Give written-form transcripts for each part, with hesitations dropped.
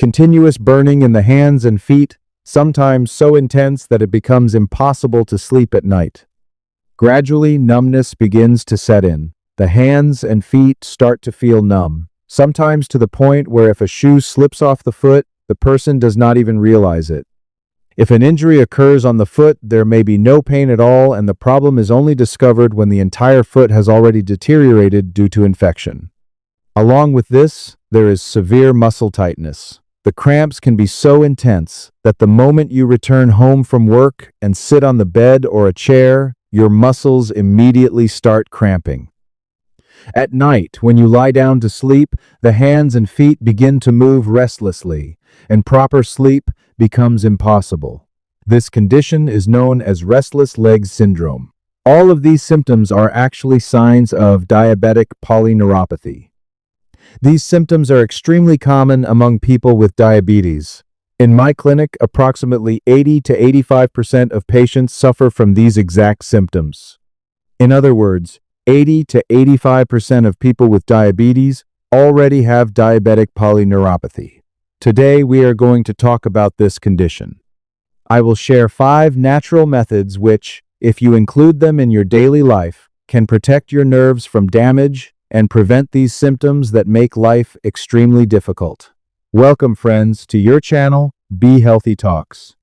continuous burning in the hands and feet, sometimes so intense that it becomes impossible to sleep at night. Gradually, numbness begins to set in. The hands and feet start to feel numb, sometimes to the point where if a shoe slips off the foot, the person does not even realize it. If an injury occurs on the foot, there may be no pain at all, and the problem is only discovered when the entire foot has already deteriorated due to infection. Along with this, there is severe muscle tightness. The cramps can be so intense that the moment you return home from work and sit on the bed or a chair, your muscles immediately start cramping. At night, when you lie down to sleep, the hands and feet begin to move restlessly, and proper sleep becomes impossible. This condition is known as restless leg syndrome. All of these symptoms are actually signs of diabetic polyneuropathy. These symptoms are extremely common among people with diabetes. In my clinic, approximately 80 to 85% of patients suffer from these exact symptoms. In other words, 80 to 85% of people with diabetes already have diabetic polyneuropathy. Today, we are going to talk about this condition. I will share 5 natural methods which, if you include them in your daily life, can protect your nerves from damage and prevent these symptoms that make life extremely difficult. Welcome, friends, to your channel, Be Healthy Talks.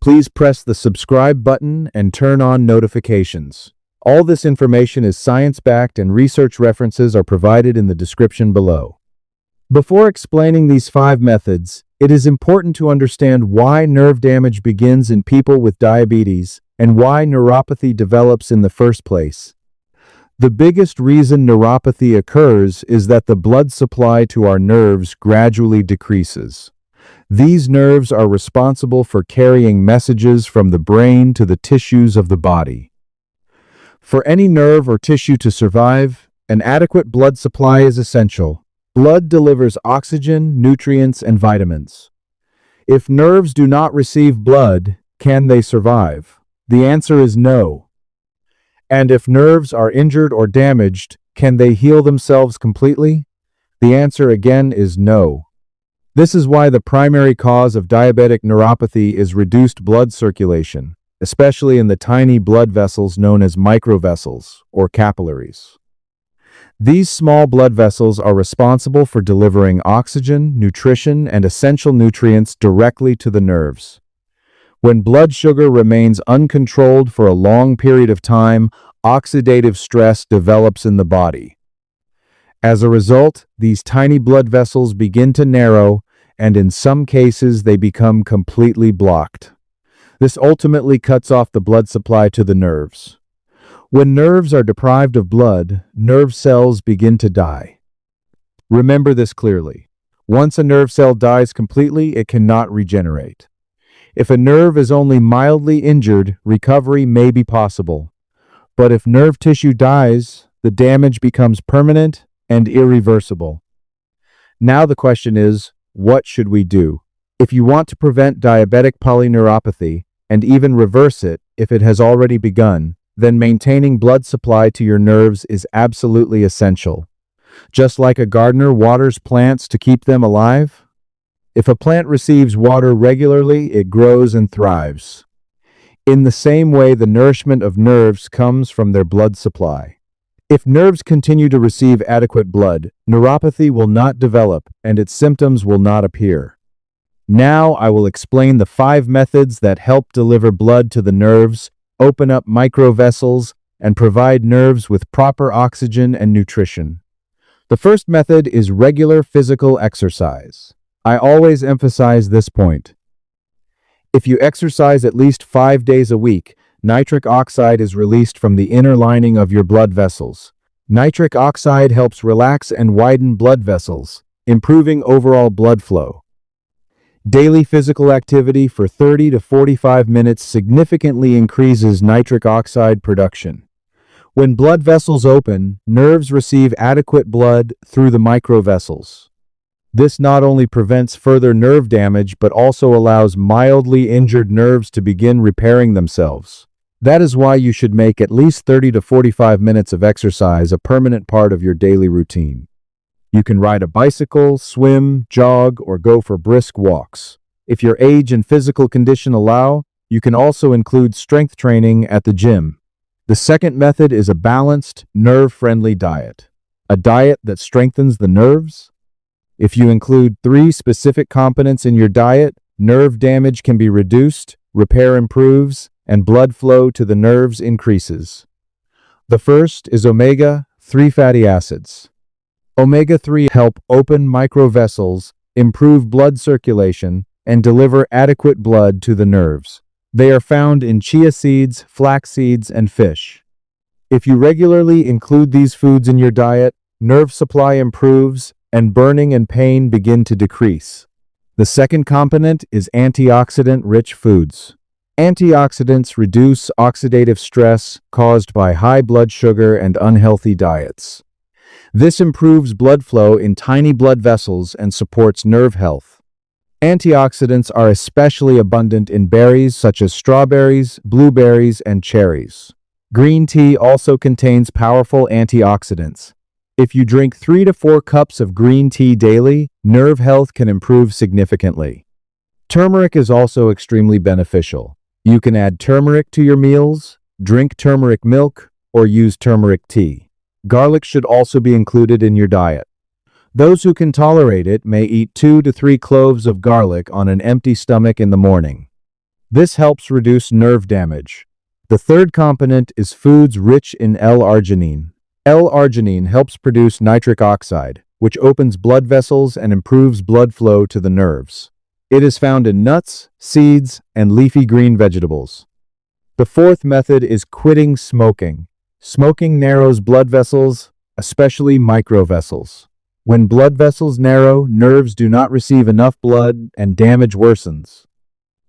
Please press the subscribe button and turn on notifications. All this information is science-backed and research references are provided in the description below. Before explaining these 5 methods, it is important to understand why nerve damage begins in people with diabetes and why neuropathy develops in the first place. The biggest reason neuropathy occurs is that the blood supply to our nerves gradually decreases. These nerves are responsible for carrying messages from the brain to the tissues of the body. For any nerve or tissue to survive, an adequate blood supply is essential. Blood delivers oxygen, nutrients, and vitamins. If nerves do not receive blood, can they survive? The answer is no. And if nerves are injured or damaged, can they heal themselves completely? The answer again is no. This is why the primary cause of diabetic neuropathy is reduced blood circulation, especially in the tiny blood vessels known as microvessels or capillaries. These small blood vessels are responsible for delivering oxygen, nutrition, and essential nutrients directly to the nerves. When blood sugar remains uncontrolled for a long period of time, oxidative stress develops in the body. As a result, these tiny blood vessels begin to narrow, and in some cases they become completely blocked. This ultimately cuts off the blood supply to the nerves. When nerves are deprived of blood, nerve cells begin to die. Remember this clearly. Once a nerve cell dies completely, it cannot regenerate. If a nerve is only mildly injured, recovery may be possible. But if nerve tissue dies, the damage becomes permanent and irreversible. Now the question is, what should we do? If you want to prevent diabetic polyneuropathy, and even reverse it if it has already begun, then maintaining blood supply to your nerves is absolutely essential. Just like a gardener waters plants to keep them alive, if a plant receives water regularly, it grows and thrives. In the same way, the nourishment of nerves comes from their blood supply. If nerves continue to receive adequate blood, neuropathy will not develop and its symptoms will not appear. Now I will explain the 5 methods that help deliver blood to the nerves, open up microvessels, and provide nerves with proper oxygen and nutrition. The first method is regular physical exercise. I always emphasize this point. If you exercise at least 5 days a week, nitric oxide is released from the inner lining of your blood vessels. Nitric oxide helps relax and widen blood vessels, improving overall blood flow. Daily physical activity for 30 to 45 minutes significantly increases nitric oxide production. When blood vessels open, nerves receive adequate blood through the microvessels. This not only prevents further nerve damage, but also allows mildly injured nerves to begin repairing themselves. That is why you should make at least 30 to 45 minutes of exercise a permanent part of your daily routine. You can ride a bicycle, swim, jog, or go for brisk walks. If your age and physical condition allow, you can also include strength training at the gym. The second method is a balanced, nerve-friendly diet. A diet that strengthens the nerves. If you include 3 specific components in your diet, nerve damage can be reduced, repair improves, and blood flow to the nerves increases. The first is omega-3 fatty acids. Omega-3 help open microvessels, improve blood circulation, and deliver adequate blood to the nerves. They are found in chia seeds, flax seeds, and fish. If you regularly include these foods in your diet, nerve supply improves, and burning and pain begin to decrease. The second component is antioxidant-rich foods. Antioxidants reduce oxidative stress caused by high blood sugar and unhealthy diets. This improves blood flow in tiny blood vessels and supports nerve health. Antioxidants are especially abundant in berries such as strawberries, blueberries, and cherries. Green tea also contains powerful antioxidants. If you drink 3 to 4 cups of green tea daily, nerve health can improve significantly. Turmeric is also extremely beneficial. You can add turmeric to your meals, drink turmeric milk, or use turmeric tea. Garlic should also be included in your diet. Those who can tolerate it may eat 2 to 3 cloves of garlic on an empty stomach in the morning. This helps reduce nerve damage. The third component is foods rich in L-arginine. L-arginine helps produce nitric oxide, which opens blood vessels and improves blood flow to the nerves. It is found in nuts, seeds, and leafy green vegetables. The fourth method is quitting smoking. Smoking narrows blood vessels, especially microvessels. When blood vessels narrow, nerves do not receive enough blood and damage worsens.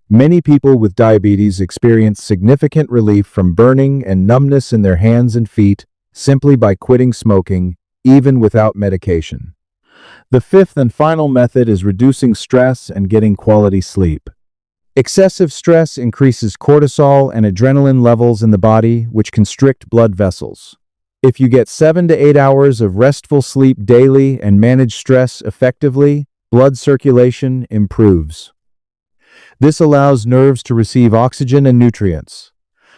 Many people with diabetes experience significant relief from burning and numbness in their hands and feet simply by quitting smoking, even without medication. The fifth and final method is reducing stress and getting quality sleep. Excessive stress increases cortisol and adrenaline levels in the body, which constrict blood vessels. If you get 7 to 8 hours of restful sleep daily and manage stress effectively, blood circulation improves. This allows nerves to receive oxygen and nutrients.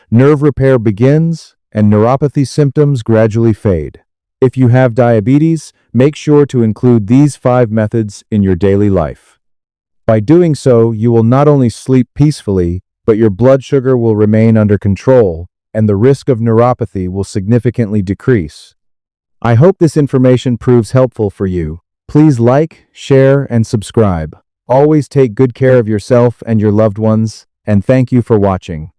Nerve repair begins, and neuropathy symptoms gradually fade. If you have diabetes, make sure to include these 5 methods in your daily life. By doing so, you will not only sleep peacefully, but your blood sugar will remain under control, and the risk of neuropathy will significantly decrease. I hope this information proves helpful for you. Please like, share, and subscribe. Always take good care of yourself and your loved ones, and thank you for watching.